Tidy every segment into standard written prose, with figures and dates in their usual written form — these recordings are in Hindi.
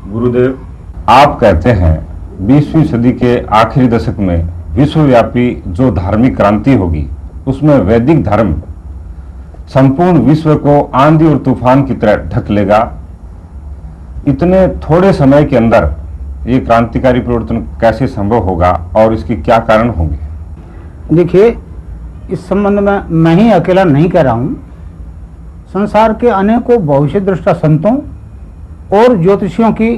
गुरुदेव, आप कहते हैं 20वीं सदी के आखिरी दशक में विश्वव्यापी जो धार्मिक क्रांति होगी उसमें वैदिक धर्म संपूर्ण विश्व को आंधी और तूफान की तरह ढक लेगा। इतने थोड़े समय के अंदर ये क्रांतिकारी परिवर्तन कैसे संभव होगा और इसके क्या कारण होंगे? देखिए, इस संबंध में मैं ही अकेला नहीं कह रहा हूँ। संसार के अनेकों भविष्य दृष्टा संतों और ज्योतिषियों की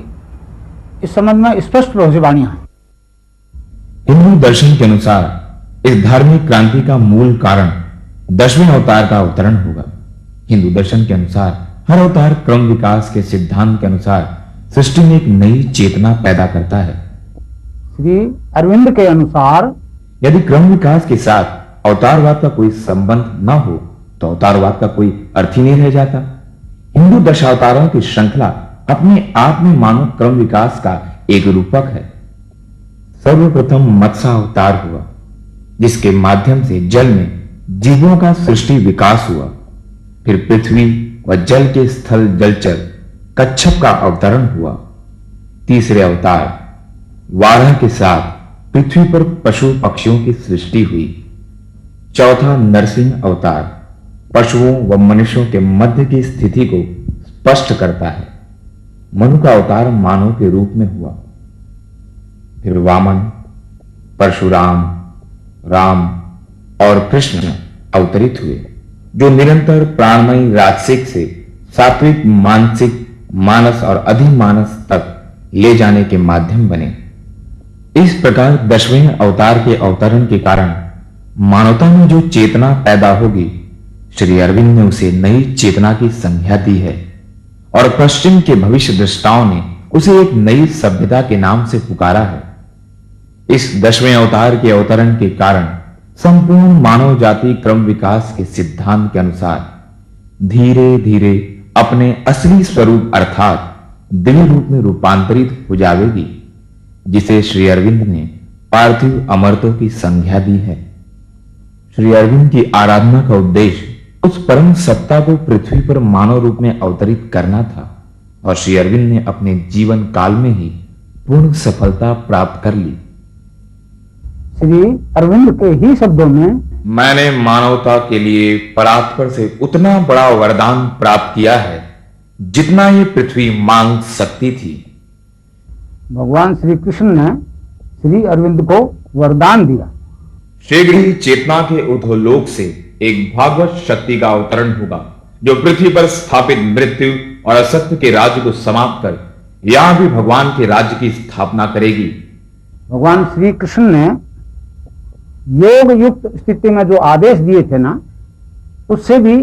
इस संबंध में स्पष्ट भविष्यवाणियां हैं। हिंदू दर्शन के अनुसार इस धार्मिक क्रांति का मूल कारण 10वें अवतार का अवतरण होगा। हिंदू दर्शन के अनुसार हर अवतार क्रम विकास के सिद्धांत के अनुसार सृष्टि में एक नई चेतना पैदा करता है। श्री अरविंद के अनुसार यदि क्रम विकास के साथ अवतारवाद का कोई संबंध न हो तो अवतारवाद का कोई अर्थ ही नहीं रह जाता। हिंदू दशावतारों की श्रृंखला अपने आप में मानव क्रम विकास का एक रूपक है। सर्वप्रथम मत्स्य अवतार हुआ, जिसके माध्यम से जल में जीवों का सृष्टि विकास हुआ। फिर पृथ्वी व जल के स्थल जलचर कच्छप का अवतरण हुआ। तीसरे अवतार वाराह के साथ पृथ्वी पर पशु पक्षियों की सृष्टि हुई। चौथा नरसिंह अवतार पशुओं व मनुष्यों के मध्य की स्थिति को स्पष्ट करता है। मनु का अवतार मानव के रूप में हुआ। फिर वामन, परशुराम, राम और कृष्ण अवतरित हुए, जो निरंतर प्राणमयी राजसिक से सात्विक मानसिक मानस और अधिमानस तक ले जाने के माध्यम बने। इस प्रकार 10वें अवतार के अवतरण के कारण मानवता में जो चेतना पैदा होगी, श्री अरविंद ने उसे नई चेतना की संज्ञा दी है और पश्चिम के भविष्य दृष्टाओं ने उसे एक नई सभ्यता के नाम से पुकारा है। इस 10वें अवतार के अवतरण के कारण संपूर्ण मानव जाति क्रम विकास के सिद्धांत के अनुसार धीरे धीरे अपने असली स्वरूप अर्थात दिव्य रूप में रूपांतरित हो जाएगी, जिसे श्री अरविंद ने पार्थिव अमरत्व की संज्ञा दी है। श्री अरविंद की आराधना का उद्देश्य उस परम सत्ता को पृथ्वी पर मानव रूप में अवतरित करना था और श्री अरविंद ने अपने जीवन काल में ही पूर्ण सफलता प्राप्त कर ली। श्री अरविंद के ही शब्दों में, मैंने मानवता के लिए परात्पर से उतना बड़ा वरदान प्राप्त किया है जितना ये पृथ्वी मांग सकती थी। भगवान श्री कृष्ण ने श्री अरविंद को वरदान दिया। शीघ्र ही चेतना के उधोलोक से एक भागवत शक्ति का अवतरण होगा, जो पृथ्वी पर स्थापित मृत्यु और असत्य के राज्य को समाप्त कर यहां भी भगवान के राज्य की स्थापना करेगी। भगवान श्री कृष्ण ने योग युक्त स्थिति में जो आदेश दिए थे ना, उससे भी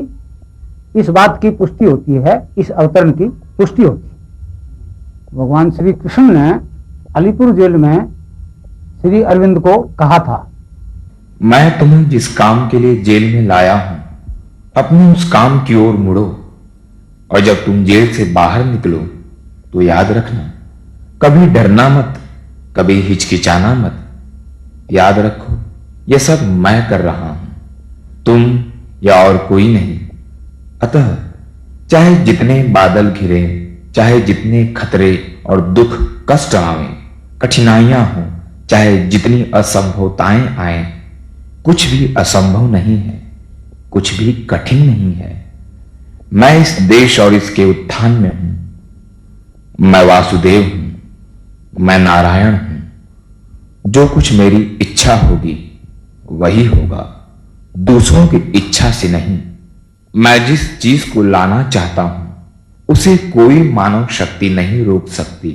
इस बात की पुष्टि होती है, इस अवतरण की पुष्टि होती है। भगवान श्री कृष्ण ने अलीपुर जेल में श्री अरविंद को कहा था, मैं तुम्हें जिस काम के लिए जेल में लाया हूं, अपने उस काम की ओर मुड़ो और जब तुम जेल से बाहर निकलो तो याद रखना, कभी डरना मत, कभी हिचकिचाना मत। याद रखो, यह सब मैं कर रहा हूं, तुम या और कोई नहीं। अतः चाहे जितने बादल घिरे, चाहे जितने खतरे और दुख कष्ट आवे, कठिनाइयां हों, चाहे जितनी असंभवताएं आए, कुछ भी असंभव नहीं है, कुछ भी कठिन नहीं है। मैं इस देश और इसके उत्थान में हूं। मैं वासुदेव हूं, मैं नारायण हूं। जो कुछ मेरी इच्छा होगी वही होगा, दूसरों की इच्छा से नहीं। मैं जिस चीज को लाना चाहता हूं उसे कोई मानव शक्ति नहीं रोक सकती।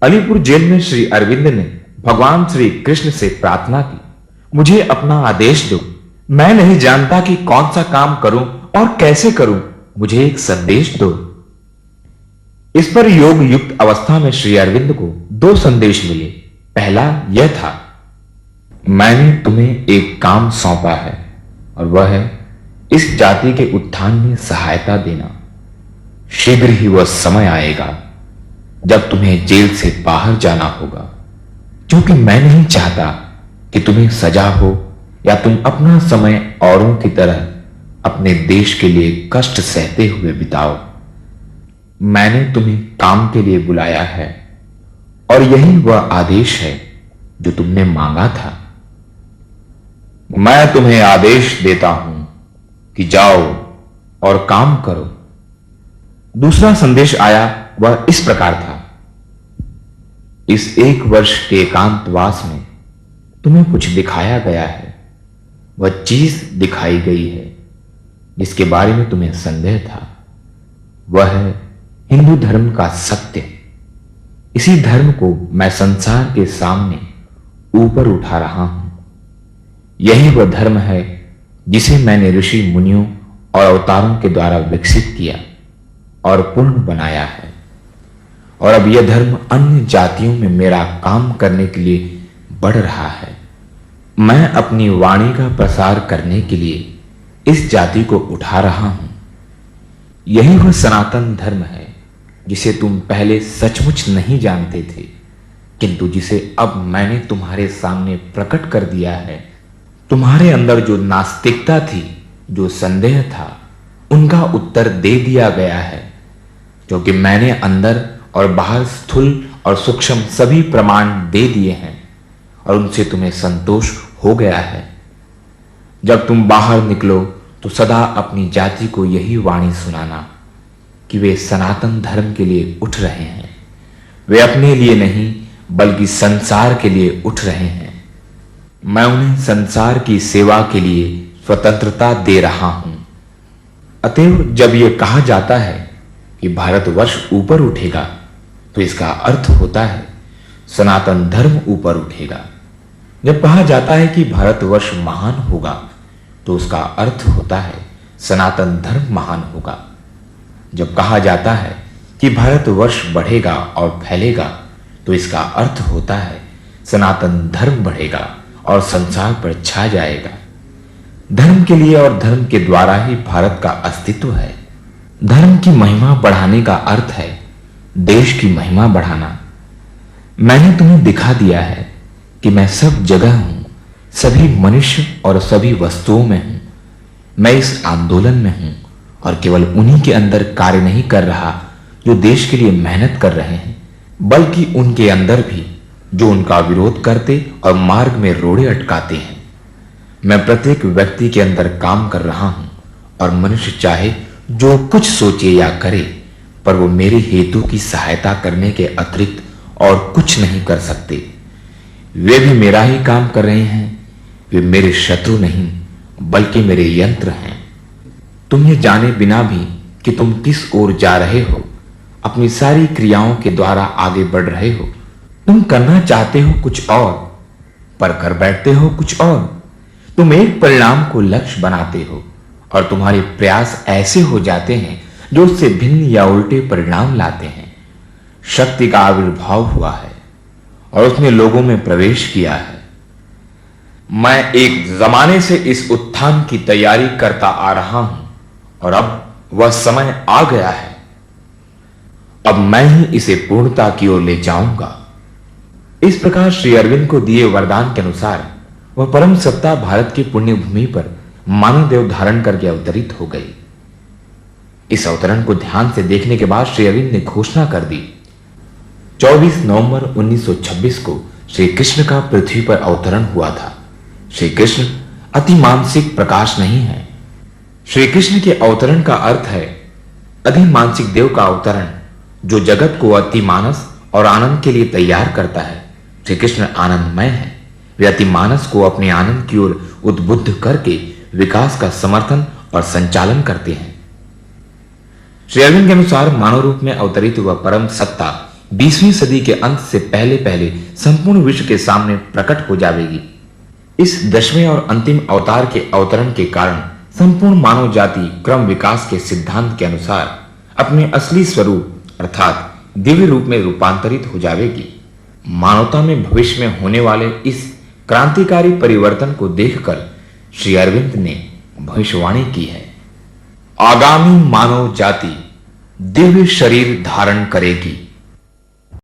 अलीपुर जेल में श्री अरविंद ने भगवान श्री कृष्ण से प्रार्थना की, मुझे अपना आदेश दो। मैं नहीं जानता कि कौन सा काम करूं और कैसे करूं, मुझे एक संदेश दो। इस पर योग युक्त अवस्था में श्री अरविंद को 2 संदेश मिले। पहला यह था, मैंने तुम्हें एक काम सौंपा है और वह है इस जाति के उत्थान में सहायता देना। शीघ्र ही वह समय आएगा जब तुम्हें जेल से बाहर जाना होगा, क्योंकि मैं नहीं चाहता कि तुम्हें सजा हो या तुम अपना समय औरों की तरह अपने देश के लिए कष्ट सहते हुए बिताओ। मैंने तुम्हें काम के लिए बुलाया है और यही वह आदेश है जो तुमने मांगा था। मैं तुम्हें आदेश देता हूं कि जाओ और काम करो। दूसरा संदेश आया, वह इस प्रकार था। इस 1 वर्ष के एकांतवास में तुम्हें कुछ दिखाया गया है। वह चीज दिखाई गई है जिसके बारे में तुम्हें संदेह था। वह है हिंदू धर्म का सत्य। इसी धर्म को मैं संसार के सामने ऊपर उठा रहा हूं। यही वह धर्म है जिसे मैंने ऋषि मुनियों और अवतारों के द्वारा विकसित किया और पूर्ण बनाया है। और अब यह धर्म अन्य जातियों में मेरा काम करने के लिए बढ़ रहा है। मैं अपनी वाणी का प्रसार करने के लिए इस जाति को उठा रहा हूं। यही वह सनातन धर्म है जिसे तुम पहले सचमुच नहीं जानते थे, किंतु जिसे अब मैंने तुम्हारे सामने प्रकट कर दिया है। तुम्हारे अंदर जो नास्तिकता थी, जो संदेह था, उनका उत्तर दे दिया गया है, क्योंकि मैंने अंदर और बाहर स्थूल और सूक्ष्म सभी प्रमाण दे दिए हैं और उनसे तुम्हें संतोष हो गया है। जब तुम बाहर निकलो तो सदा अपनी जाति को यही वाणी सुनाना कि वे सनातन धर्म के लिए उठ रहे हैं। वे अपने लिए नहीं बल्कि संसार के लिए उठ रहे हैं। मैं उन्हें संसार की सेवा के लिए स्वतंत्रता दे रहा हूं। अतएव जब यह कहा जाता है कि भारतवर्ष ऊपर उठेगा, तो इसका अर्थ होता है सनातन धर्म ऊपर उठेगा। जब कहा जाता है कि भारतवर्ष महान होगा, तो उसका अर्थ होता है सनातन धर्म महान होगा। जब कहा जाता है कि भारतवर्ष बढ़ेगा और फैलेगा, तो इसका अर्थ होता है सनातन धर्म बढ़ेगा और संसार पर छा जाएगा। धर्म के लिए और धर्म के द्वारा ही भारत का अस्तित्व है। धर्म की महिमा बढ़ाने का अर्थ है देश की महिमा बढ़ाना। मैंने तुम्हें दिखा दिया है कि मैं सब जगह हूं, सभी मनुष्य और सभी वस्तुओं में हूं। मैं इस आंदोलन में हूं और केवल उन्हीं के अंदर कार्य नहीं कर रहा जो देश के लिए मेहनत कर रहे हैं, बल्कि उनके अंदर भी जो उनका विरोध करते और मार्ग में रोड़े अटकाते हैं। मैं प्रत्येक व्यक्ति के अंदर काम कर रहा हूं और मनुष्य चाहे जो कुछ सोचे या करे, पर वो मेरे हेतु की सहायता करने के अतिरिक्त और कुछ नहीं कर सकते। वे भी मेरा ही काम कर रहे हैं। वे मेरे शत्रु नहीं बल्कि मेरे यंत्र हैं। तुम ये जाने बिना भी कि तुम किस ओर जा रहे हो, अपनी सारी क्रियाओं के द्वारा आगे बढ़ रहे हो। तुम करना चाहते हो कुछ और, पर कर बैठते हो कुछ और। तुम एक परिणाम को लक्ष्य बनाते हो और तुम्हारे प्रयास ऐसे हो जाते हैं जो उससे भिन्न या उल्टे परिणाम लाते हैं। शक्ति का आविर्भाव हुआ है और उसने लोगों में प्रवेश किया है। मैं एक जमाने से इस उत्थान की तैयारी करता आ रहा हूं और अब वह समय आ गया है। अब मैं ही इसे पूर्णता की ओर ले जाऊंगा। इस प्रकार श्री अरविंद को दिए वरदान के अनुसार वह परम सत्ता भारत की पुण्य भूमि पर मानव देव धारण करके अवतरित हो गई। इस अवतरण को ध्यान से देखने के बाद श्री अरविंद ने घोषणा कर दी। 24 नवंबर 1926 को श्री कृष्ण का पृथ्वी पर अवतरण हुआ था। श्री कृष्ण अति मानसिक प्रकाश नहीं है। श्री कृष्ण के अवतरण का अर्थ है अधि मानसिक देव का अवतरण, जो जगत को अति मानस और आनंद के लिए तैयार करता है। श्री कृष्ण आनंदमय है। वे अति मानस को अपने आनंद की ओर उद्बुद्ध करके विकास का समर्थन और संचालन करते हैं। श्री अरविंद के अनुसार मानव रूप में अवतरित हुआ परम सत्ता 20वीं सदी के अंत से पहले पहले संपूर्ण विश्व के सामने प्रकट हो जाएगी। इस 10वें और अंतिम अवतार के अवतरण के कारण संपूर्ण मानव जाति क्रम विकास के सिद्धांत के अनुसार अपने असली स्वरूप अर्थात दिव्य रूप में रूपांतरित हो जाएगी। मानवता में भविष्य में होने वाले इस क्रांतिकारी परिवर्तन को देखकर श्री अरविंद ने भविष्यवाणी की है। आगामी मानव जाति दिव्य शरीर धारण करेगी।